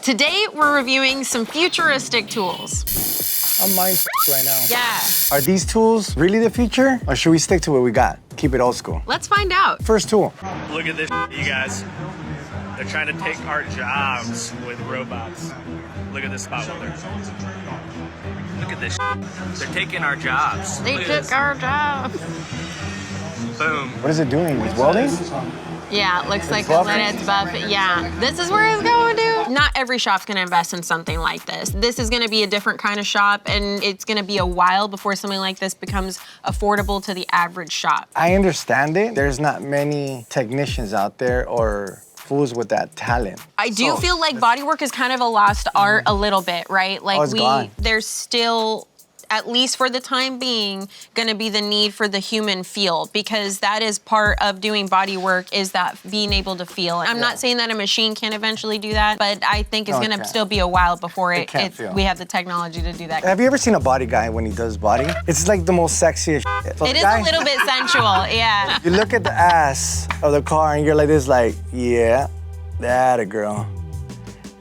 Today, we're reviewing some futuristic tools. I'm mind right now. Yeah. Are these tools really the future, or should we stick to what we got? Keep it old school. Let's find out. First tool. Look at this, you guys. They're trying to take our jobs with robots. Look at this spot welder. Look at this. They're taking our jobs. They Look at took our job. this. Boom. What is it doing? It's welding? Yeah, it looks like buffing? it's buffing. Yeah, this is where it's going, dude. Not every shop's gonna invest in something like this. This is gonna be a different kind of shop, and it's gonna be a while before something like this becomes affordable to the average shop. I understand it. There's not many technicians out there or fools with that talent. I do feel like bodywork is kind of a lost art a little bit, right? Like it's gone. there's still, at least for the time being, gonna be the need for the human feel, because that is part of doing body work, is that being able to feel. I'm not saying that a machine can't eventually do that, but I think it's gonna still be a while before we have the technology to do that. Have you ever seen a body guy when he does body? It's like the most sexiest shit. So It is a little bit sensual, yeah. You look at the ass of the car and you're like this, like, yeah, that a girl.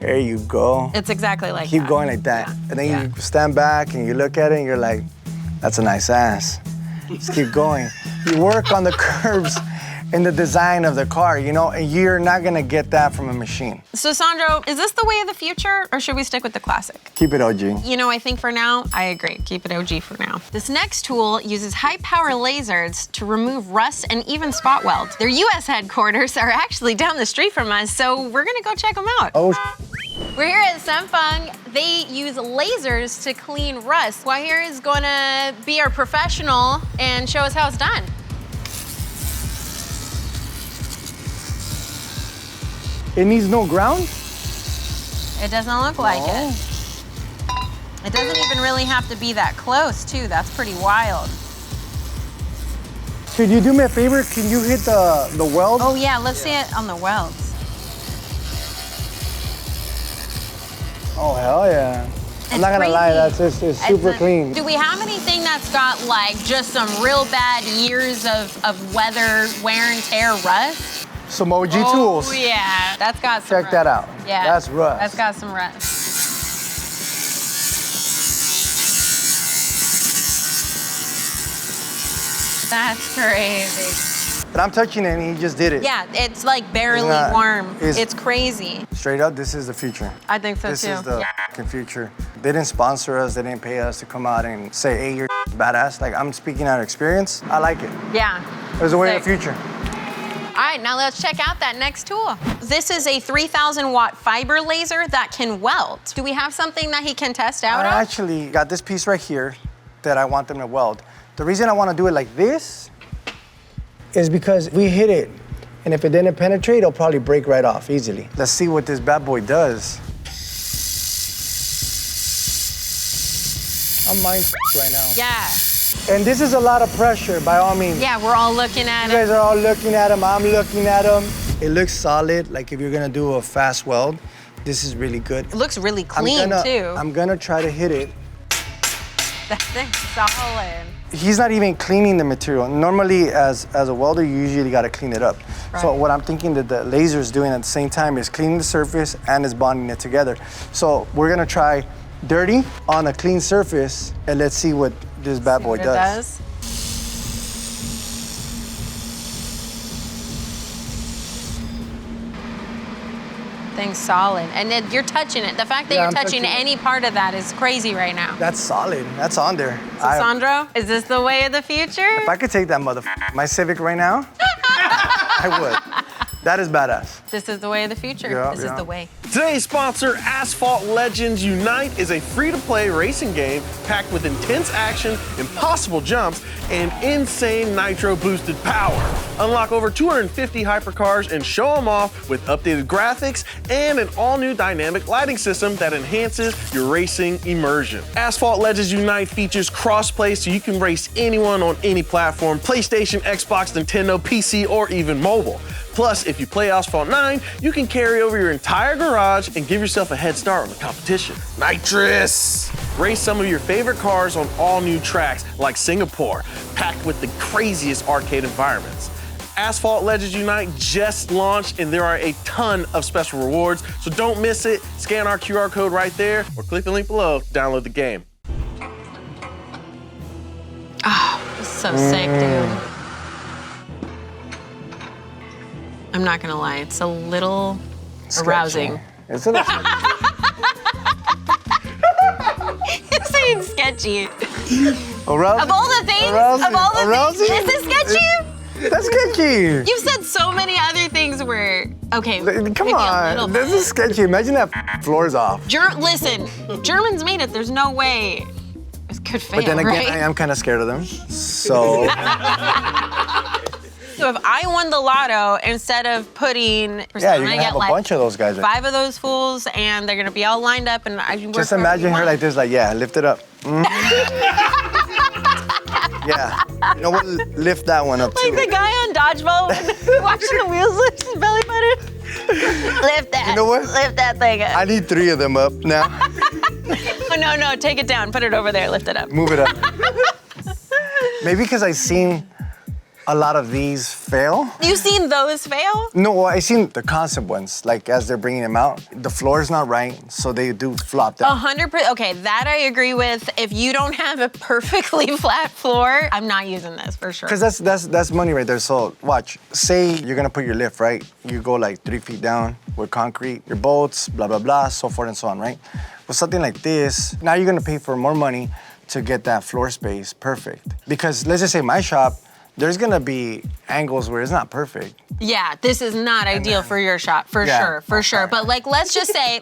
There you go. It's exactly like Keep that. going like that. Yeah. And then you stand back and you look at it and you're like, that's a nice ass. Just keep going. You work on the curves in the design of the car, you know, and you're not gonna get that from a machine. So Sandro, is this the way of the future, or should we stick with the classic? Keep it OG. You know, I think for now, I agree. Keep it OG for now. This next tool uses high-power lasers to remove rust and even spot weld. Their US headquarters are actually down the street from us, so we're gonna go check them out. Oh, We're here at Samsung. They use lasers to clean rust. Wahir is gonna be our professional and show us how it's done. it needs no ground? It doesn't look like it. It doesn't even really have to be that close, too. That's pretty wild. Could you do me a favor? Can you hit the weld? Oh yeah, let's see it on the welds. Oh, hell yeah. I'm not gonna crazy. lie, it's super clean. Do we have anything that's got like just some real bad years of weather, wear and tear rust? Some OG tools. Oh yeah, that's got some Check that out. Yeah, That's rust. That's got some rust. That's crazy. But I'm touching it and he just did it. Yeah, it's like barely warm. It's crazy. Straight up, this is the future. I think so This too. is the fucking future. They didn't sponsor us, they didn't pay us to come out and say, hey, you're badass. Like, I'm speaking out of experience. I like it. Yeah. There's a way of the Sick. future. All right, now let's check out that next tool. This is a 3,000 watt fiber laser that can weld. Do we have something that he can test out I of? actually got this piece right here that I want them to weld. The reason I want to do it like this is because we hit it, and if it didn't penetrate, it'll probably break right off easily. Let's see what this bad boy does. I'm mind right now. Yeah. And this is a lot of pressure, by all means. Yeah, we're all looking at You it. guys are all looking at him, I'm looking at him. It looks solid, like if you're gonna do a fast weld, this is really good. It looks really clean, too. I'm gonna try to hit it. That thing's solid. He's not even cleaning the material. Normally, as a welder, you usually gotta clean it up. So Right. what I'm thinking that the laser is doing at the same time is cleaning the surface and is bonding it together. So we're gonna try dirty on a clean surface, and let's see what this bad boy What it does. Thing's solid. And then you're touching it. The fact that Yeah, you're I'm touching touching it. any part of that is crazy right now. That's solid, that's on there. So Sandro, is this the way of the future? If I could take that my Civic right now, I would. That is badass. This is the way of the future. Yeah, This is yeah. the way. Today's sponsor, Asphalt Legends Unite, is a free-to-play racing game packed with intense action, impossible jumps, and insane nitro-boosted power. Unlock over 250 hypercars and show them off with updated graphics and an all-new dynamic lighting system that enhances your racing immersion. Asphalt Legends Unite features cross-play so you can race anyone on any platform, PlayStation, Xbox, Nintendo, PC, or even mobile. Plus, if you play Asphalt 9, you can carry over your entire garage and give yourself a head start on the competition. Nitrous! Race some of your favorite cars on all new tracks like Singapore, packed with the craziest arcade environments. Asphalt Legends Unite just launched, and there are a ton of special rewards, so don't miss it. Scan our QR code right there, or click the link below to download the game. Oh, this is so sick, dude. I'm not gonna lie, it's a little arousing. It's a little You're saying sketchy. arousing. Of all the things, Arousing? is this sketchy? That's sketchy. You've said so many other things where, okay, Come maybe a on, little this bit. is sketchy. Imagine that floor's off. Listen, Germans made it. There's no way it could fail, But then again, right? I am kind of scared of them. So So if I won the lotto, instead of putting, yeah, you're gonna have a bunch of those guys. 5 of those fools, and they're gonna be all lined up, and I can work Just wherever imagine you her want. like this, like, yeah, lift it up. Yeah, you know what? Lift that one up Like too. the guy on Dodgeball watching the wheels lift his belly button. Lift that. You know what? Lift that thing up. I need 3 of them up now. Oh, no, take it down. Put it over there. Lift it up. Move it up. Maybe because I've seen a lot of these fail. You seen those fail? No, I seen the concept ones, like as they're bringing them out. The floor is not right, so they do flop down. 100%. Okay, that I agree with. If you don't have a perfectly flat floor, I'm not using this for sure. Because that's money right there. So watch, say you're gonna put your lift, right? You go like 3 feet down with concrete, your bolts, blah, blah, blah, so forth and so on, right? With something like this, now you're gonna pay for more money to get that floor space perfect. Because let's just say my shop, there's gonna be angles where it's not perfect. Yeah, this is not ideal for your shop, for sure. But like, let's just say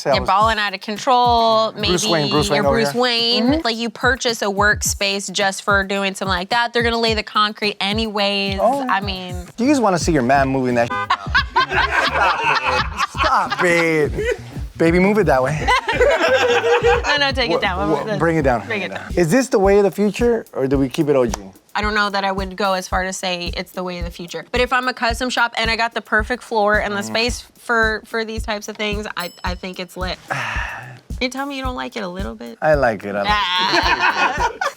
you're balling out of control. Maybe Bruce Wayne you're over Bruce here. Wayne. Like you purchase a workspace just for doing something like that. They're gonna lay the concrete anyways. Oh. I mean, You just wanna see your man moving that Stop it. Baby, move it that way. no, take it down. Bring it down. Bring it down. Is this the way of the future, or do we keep it OG? I don't know that I would go as far to say it's the way of the future. But if I'm a custom shop and I got the perfect floor and the space for these types of things, I think it's lit. You tell me you don't like it a little bit? I like it.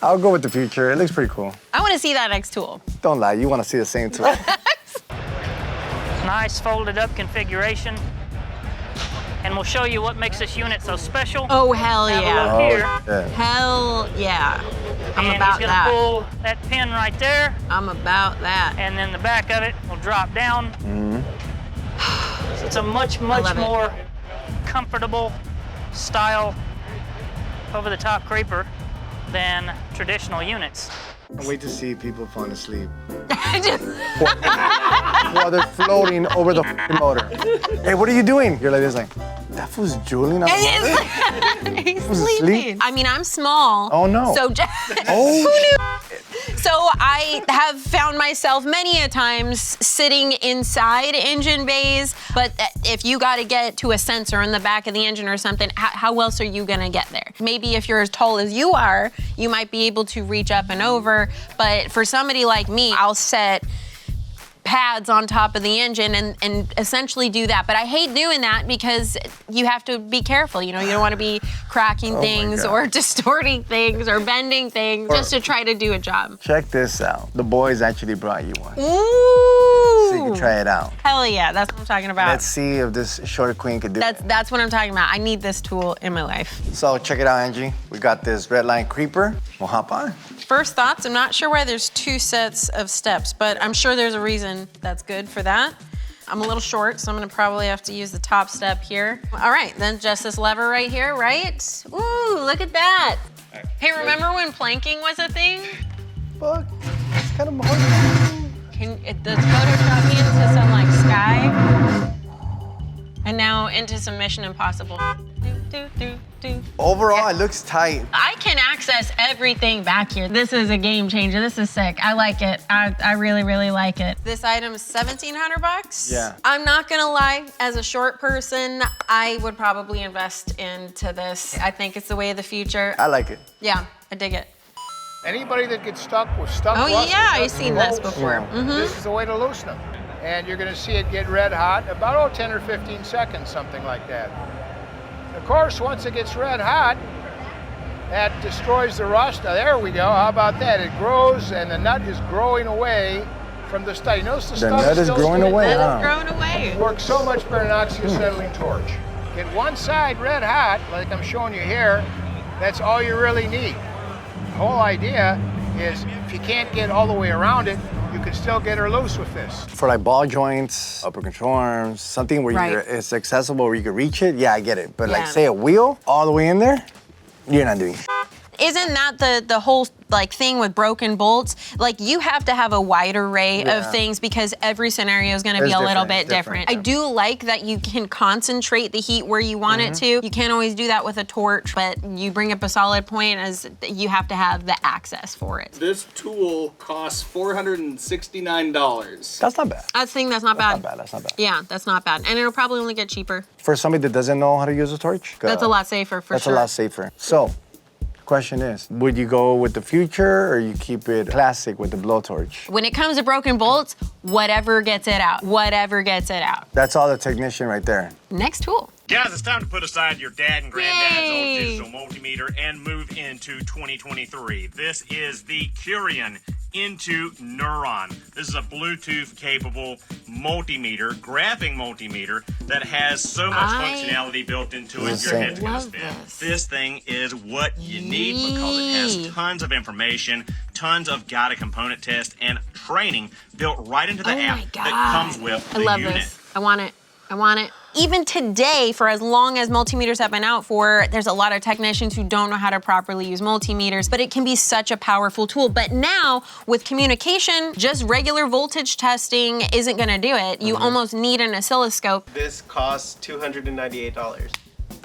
I'll go with the future. It looks pretty cool. I want to see that next tool. Don't lie, you want to see the same tool. Nice folded up configuration. And we'll show you what makes this unit so special. Oh, hell Have a yeah. look here. Yeah. Hell yeah. I'm And about he's gonna that. pull that pin right there, I'm about that. and then the back of it will drop down. It's a much love it. more comfortable style over-the-top creeper than traditional units. I wait to see people falling asleep I just, while they're floating over the f***ing motor. Hey, what are you doing? You're like this, like, that fool's drooling on the motor? he's Was sleeping. asleep? I mean, I'm small. Oh, no. So, Oh, so I have found myself many a times sitting inside engine bays, but if you got to get to a sensor in the back of the engine or something, how else are you gonna get there? Maybe if you're as tall as you are, you might be able to reach up and over, but for somebody like me, I'll set pads on top of the engine and essentially do that. But I hate doing that because you have to be careful. You know, you don't want to be cracking things God. or distorting things or bending things just to try to do a job. check this out. The boys actually brought you one. Ooh! So you can try it out. Hell yeah, that's what I'm talking about. Let's see if this short queen could do it. That's what I'm talking about. I need this tool in my life. So check it out, Angie. We got this red line creeper. We'll hop on. First thoughts, I'm not sure why there's 2 sets of steps, but I'm sure there's a reason that's good for that. I'm a little short, so I'm gonna probably have to use the top step here. All right, then just this lever right here, right? Ooh, look at that. Hey, remember when planking was a thing? Fuck, it's kind of hard. Does Photoshop me into some like sky? And now into some Mission Impossible. Do. Overall, it looks tight. I can access everything back here. This is a game changer. This is sick. I like it. I really, really like it. This item is $1,700. Yeah. I'm not gonna lie, as a short person, I would probably invest into this. I think it's the way of the future. I like it. Yeah, I dig it. Anybody that gets stuck with stuck Oh rust yeah, or I've seen this bolts, before. This is the way to loosen them. And you're gonna see it get red hot, about 10 or 15 seconds, something like that. Of course, once it gets red hot, that destroys the rust. Now, there we go, how about that? It grows and the nut is growing away from the stud. You notice the The stud nut is still growing spinning. away, That huh? is growing away. Works so much better than oxyacetylene torch. Get one side red hot, like I'm showing you here, that's all you really need. The whole idea is if you can't get all the way around it, you can still get her loose with this. For like ball joints, upper control arms, something where it's accessible where you can reach it, yeah, I get it. But like Yeah. say a wheel all the way in there, you're not doing it. Isn't that the whole like thing with broken bolts? Like you have to have a wide array of things because every scenario is going to be It's a little different, bit different. I do like that you can concentrate the heat where you want it to. You can't always do that with a torch, but you bring up a solid point as you have to have the access for it. This tool costs $469. That's not bad. I think that's not bad. That's not bad. Yeah, that's not bad. And it'll probably only get cheaper. For somebody that doesn't know how to use a torch, That's a lot safer for That's sure. a lot safer. So, question is, would you go with the future or you keep it classic with the blowtorch? When it comes to broken bolts, whatever gets it out. Whatever gets it out. That's all the technician right there. Next tool. Guys, it's time to put aside your dad and granddad's Yay. old digital multimeter and move into 2023. This is the Curion into Neuron. This is a Bluetooth capable multimeter, graphing multimeter that has so much functionality built into it, your head's gonna love spin. this. This thing is what you need because it has tons of information, tons of guided component tests, and training built right into the app that comes with the I love unit. this. I want it. I want it. Even today, for as long as multimeters have been out for, there's a lot of technicians who don't know how to properly use multimeters, but it can be such a powerful tool. But now, with communication, just regular voltage testing isn't gonna do it. You almost need an oscilloscope. This costs $298.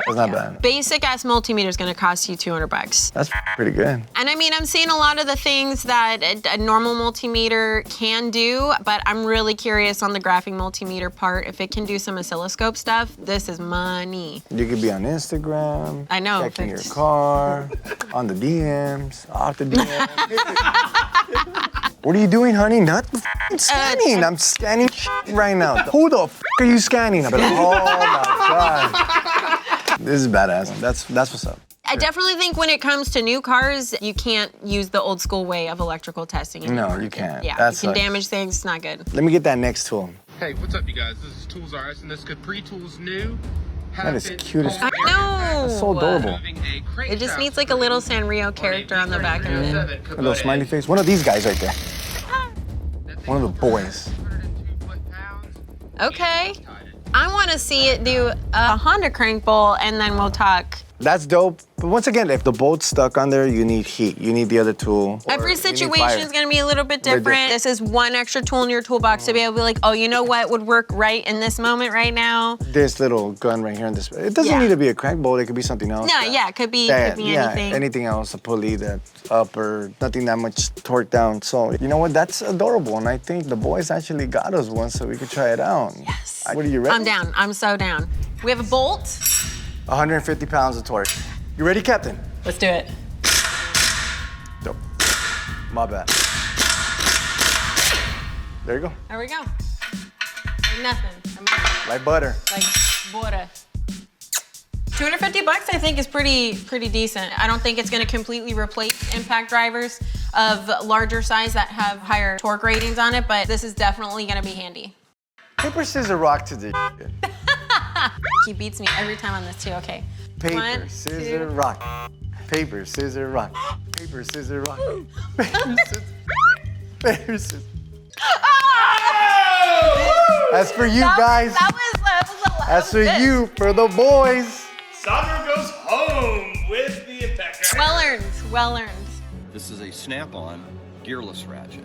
That's not bad. Basic ass multimeter is gonna cost you 200 bucks. That's pretty good. And I mean, I'm seeing a lot of the things that a normal multimeter can do, but I'm really curious on the graphing multimeter part. If it can do some oscilloscope stuff, this is money. You could be on Instagram. I know. Checking your car, on the DMs, off the DMs. What are you doing, honey? Not scanning. I'm scanning right now. Who the are you scanning? I'm like, oh my God. This is badass. That's what's up. I definitely think when it comes to new cars, you can't use the old school way of electrical testing anymore. No, you can't. Yeah, That's you can like- damage things. It's not good. Let me get that next tool. Hey, what's up, you guys? This is Tools RS, and this Capri Tools new. That is cute as I know. so adorable. It just needs like a little Sanrio character on the back of it. A little smiley face. One of these guys right there. One of the boys. Okay. I want to see it do a Honda crank bowl, and then we'll talk. That's dope. But once again, if the bolt's stuck on there, you need heat. You need the other tool. or Every you need situation fire. is going to be a little bit Very different. different. This is one extra tool in your toolbox to be able to be like, oh, you know what would work right in this moment right now? This little gun right here in this. It doesn't Yeah. need to be a crank bolt. It could be something else. No, yeah, it could be Yeah, anything. anything else, a pulley that's up or nothing that much torque down. So, you know what? That's adorable. And I think the boys actually got us one so we could try it out. Yes. What are you ready? I'm down. I'm so down. We have a bolt. 150 pounds of torque. You ready, Captain? Let's do it. Dope. My bad. There you go. There we go. Like nothing. I mean, Like butter. like butter. 250 bucks, I think, is pretty decent. I don't think it's going to completely replace impact drivers of larger size that have higher torque ratings on it, but this is definitely going to be handy. Paper, scissors, rock to the He beats me every time on this too. Okay. Paper, 1, scissors, 2. rock. Paper, scissors, rock. Paper, scissors, rock. Paper, scissors. Paper, scissors. That's for you guys. That was a lot. That's for you, for the boys. Solder goes home with the impactor. Well earned. Well earned. This is a snap-on gearless ratchet.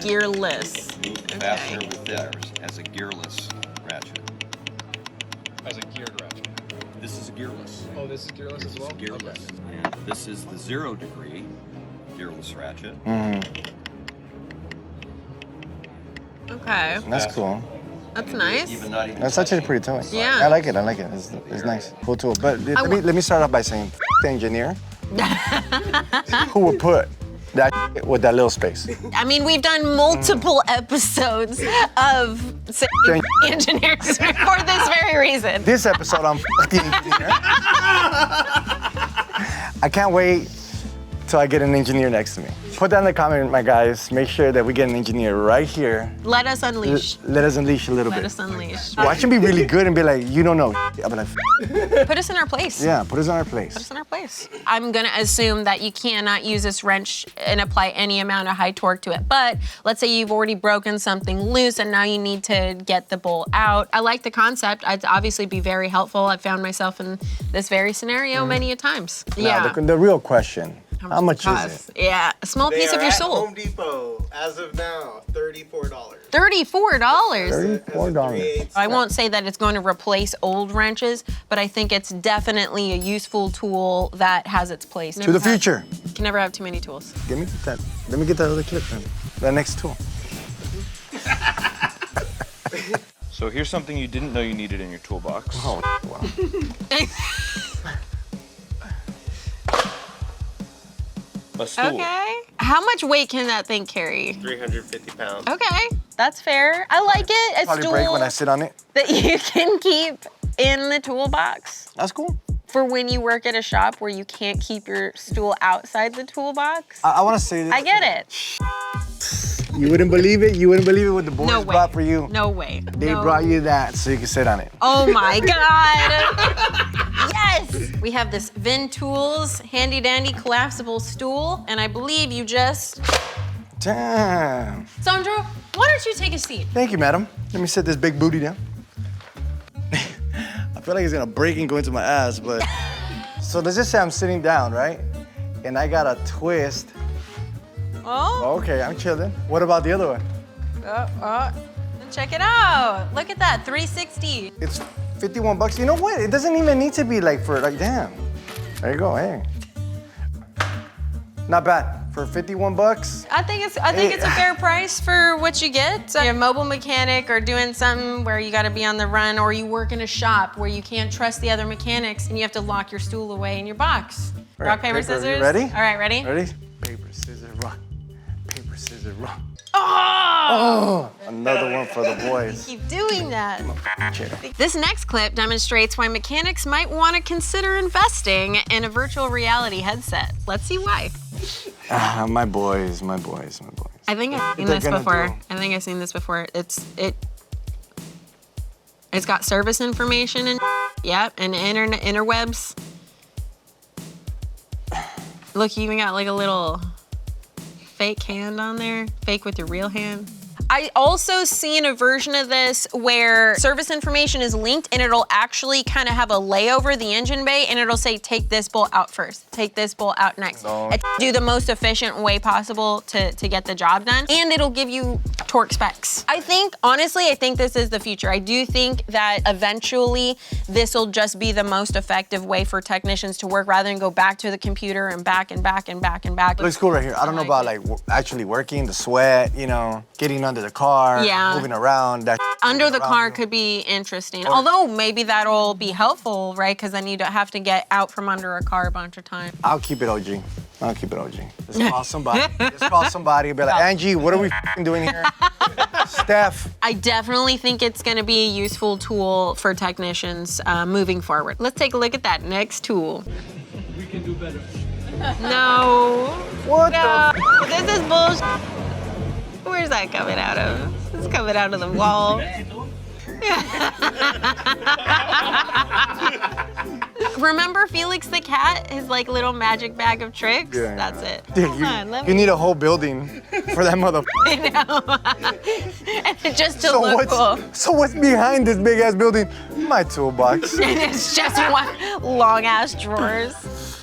Gearless. Move faster with this as a gearless ratchet. As a geared ratchet. This is a gearless. Oh, this is gearless as well? Gearless. And this is the 0 degree gearless ratchet. Okay. That's cool. That's nice. Even not even That's actually pretty tough. Yeah. I like it. It's nice. Cool tool. But let me start off by saying, the engineer who would put that with that little space. I mean, we've done multiple episodes of engineers for this very reason. This episode, I'm the engineer. I can't wait till I get an engineer next to me. Put that in the comment, my guys. Make sure that we get an engineer right here. Let us unleash. Let us unleash a little Let bit. us unleash. Watch him be really good and be like, you don't know. I'll be like, Put us in our place. yeah, put us in our place. Put us in our place. I'm gonna assume that you cannot use this wrench and apply any amount of high torque to it. But let's say you've already broken something loose and now you need to get the bolt out. I like the concept. I'd obviously be very helpful. I've found myself in this very scenario many a times. Now, the real question, how much is it? Yeah, a small piece of your soul. Home Depot, as of now, $34. $34. $34. I won't say that it's going to replace old wrenches, but I think it's definitely a useful tool that has its place. To the future. You can never have too many tools. Give me that. Let me get that other clip then. That next tool. So here's something you didn't know you needed in your toolbox. Oh, wow. A stool. Okay. How much weight can that thing carry? 350 pounds. Okay, that's fair. I like it. A Probably stool break when I sit on it. that you can keep in the toolbox That's cool. for when you work at a shop where you can't keep your stool outside the toolbox. I want to say this. I get it. You wouldn't believe it. You wouldn't believe it what the boys No way. brought for you. No way. They No. brought you that so you can sit on it. Oh my God. Yes. We have this Vin Tools handy dandy collapsible stool, and I believe you just. Damn. Sandro, why don't you take a seat? Thank you, madam. Let me set this big booty down. I feel like it's gonna break and go into my ass, but. So let's just say I'm sitting down, right? And I got a twist. Oh. Okay, I'm chilling. What about the other one? Check it out. Look at that, 360. It's 51 bucks. You know what? It doesn't even need to be like for like, damn. There you go, hey. Not bad. For 51 bucks. I think it's a fair price for what you get. So you're a mobile mechanic or doing something where you gotta be on the run, or you work in a shop where you can't trust the other mechanics and you have to lock your stool away in your box. All Rock, right, paper, scissors. You ready? All right, ready? Ready? Paper, scissors, rock. Paper, scissors, rock. Oh! Another one for the boys. Keep doing that. Chair. This next clip demonstrates why mechanics might want to consider investing in a virtual reality headset. Let's see why. My boys. I think I've seen this before. I think I've seen this before. It's got service information and yep, and interwebs. Look, you even got like a little fake hand on there. Fake with your real hand. I also seen a version of this where service information is linked and it'll actually kind of have a layover the engine bay and it'll say, take this bolt out first, take this bolt out next. No. Do the most efficient way possible to get the job done. And it'll give you torque specs. Honestly, I think this is the future. I do think that eventually this will just be the most effective way for technicians to work rather than go back to the computer and back and back and back and back. Looks cool right here. I don't know about like actually working, the sweat, you know, getting under the car, moving around. That under the car could be interesting. Although maybe that'll be helpful, right? Because then you don't have to get out from under a car a bunch of times. I'll keep it OG. Just call somebody. Be like, Angie, what are we doing here? Steph. I definitely think it's going to be a useful tool for technicians moving forward. Let's take a look at that next tool. We can do better. No. What No. This is bullshit. Where's that coming out of? It's coming out of the wall. Remember Felix the cat? His like little magic bag of tricks? Yeah. That's it. Dude, Hold on, you need a whole building for that motherfucker. I know. Just to look cool. So what's behind this big ass building? My toolbox. And it's just one long ass drawers.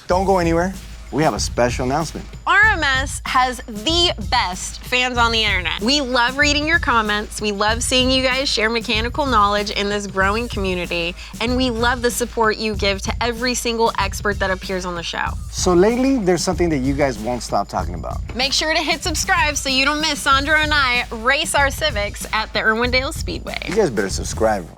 Don't go anywhere. We have a special announcement. RMS has the best fans on the internet. We love reading your comments. We love seeing you guys share mechanical knowledge in this growing community. And we love the support you give to every single expert that appears on the show. So lately, there's something that you guys won't stop talking about. Make sure to hit subscribe so you don't miss Sandra and I race our Civics at the Irwindale Speedway. You guys better subscribe.